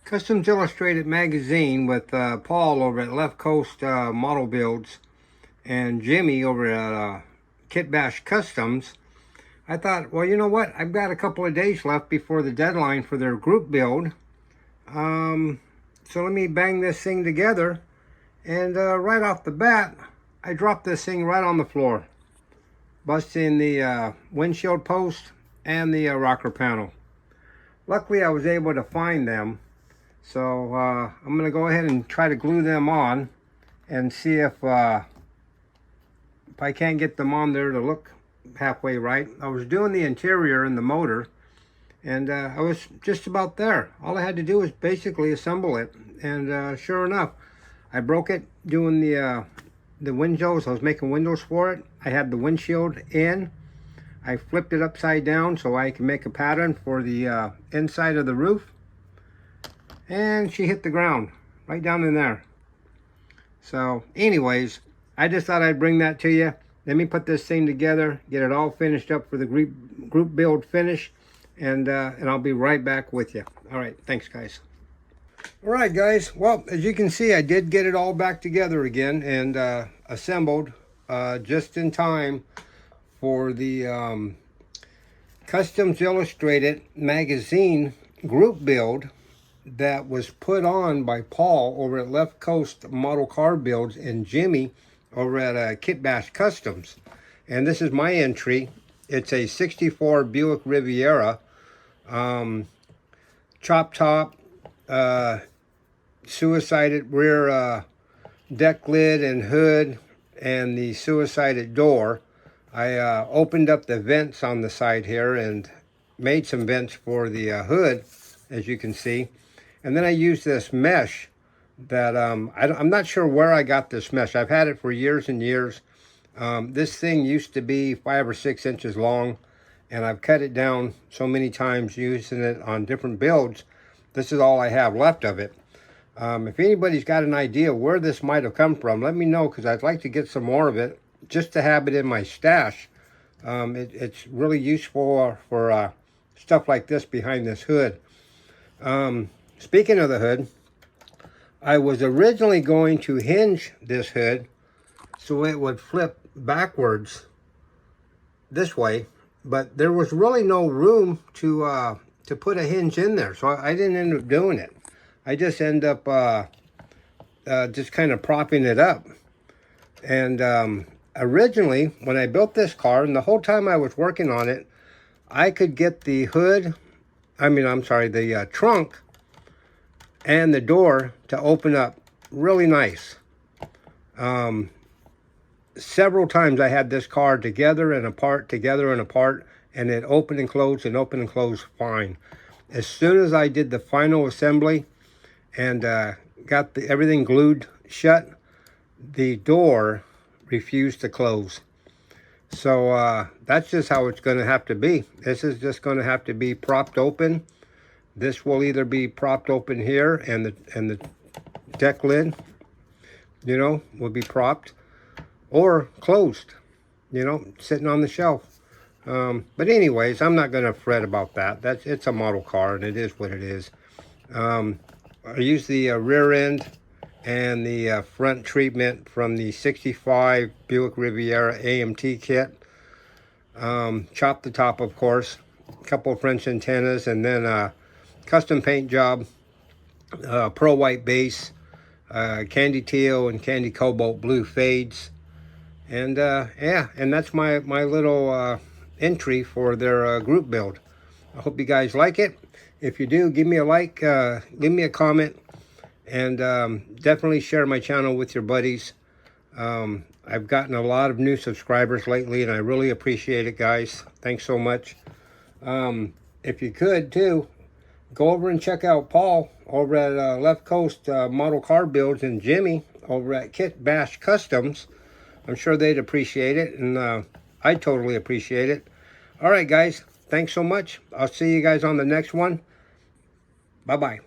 Customs Illustrated magazine with Paul over at Left Coast Model Builds and Jimmy over at Kit Bash Customs. I thought, well, you know what? I've got a couple of days left before the deadline for their group build. So let me bang this thing together. And right off the bat, I dropped this thing right on the floor, busting the windshield post and the rocker panel. Luckily, I was able to find them. So I'm going to go ahead and try to glue them on and see if I can't get them on there to look halfway right. I was doing the interior and the motor, and I was just about there. All I had to do was basically assemble it, and sure enough, I broke it doing the windows. I was making windows for it. I had the windshield in. I flipped it upside down so I can make a pattern for the inside of the roof. And she hit the ground right down in there. So anyways, I just thought I'd bring that to you. Let me put this thing together, get it all finished up for the group build finish, and I'll be right back with you. All right, thanks guys. All right guys, well, as you can see, I did get it all back together again and assembled just in time for the Customs Illustrated magazine group build that was put on by Paul over at Left Coast Model Car Builds and Jimmy over at Kit Bash Customs. And this is my entry. It's a 64 Buick Riviera, chop top, suicided rear deck lid and hood, and the suicided door. I opened up the vents on the side here and made some vents for the hood, as you can see. And then I used this mesh that I'm not sure where I got this mesh. I've had it for years and years. This thing used to be 5 or 6 inches long, and I've cut it down so many times using it on different builds. This is all I have left of it. If anybody's got an idea where this might have come from, let me know, because I'd like to get some more of it just to have it in my stash. It's really useful for stuff like this behind this hood. Speaking of the hood, I was originally going to hinge this hood so it would flip backwards this way, but there was really no room to put a hinge in there, so I didn't end up doing it. I just end up just kind of propping it up. And originally, when I built this car, and the whole time I was working on it, I could get the hood, the trunk and the door to open up really nice. Several times I had this car together and apart, and it opened and closed and opened and closed fine. As soon as I did the final assembly and got everything glued shut, the door refused to close. So that's just how it's going to have to be. This is just going to have to be propped open. This will either be propped open here, and the deck lid, will be propped, or closed, sitting on the shelf. But anyways, I'm not going to fret about that. It's a model car, and it is what it is. I used the rear end and the front treatment from the 65 Buick Riviera AMT kit. Chopped the top, of course, a couple of French antennas, and then custom paint job, pearl white base, candy teal and candy cobalt blue fades. And yeah, and that's my little entry for their group build. I hope you guys like it. If you do, give me a like, give me a comment, and definitely share my channel with your buddies. I've gotten a lot of new subscribers lately, and I really appreciate it, guys. Thanks so much. If you could too, go over and check out Paul over at Left Coast Model Car Builds and Jimmy over at Kit Bash Customs. I'm sure they'd appreciate it, and I totally appreciate it. All right, guys. Thanks so much. I'll see you guys on the next one. Bye-bye.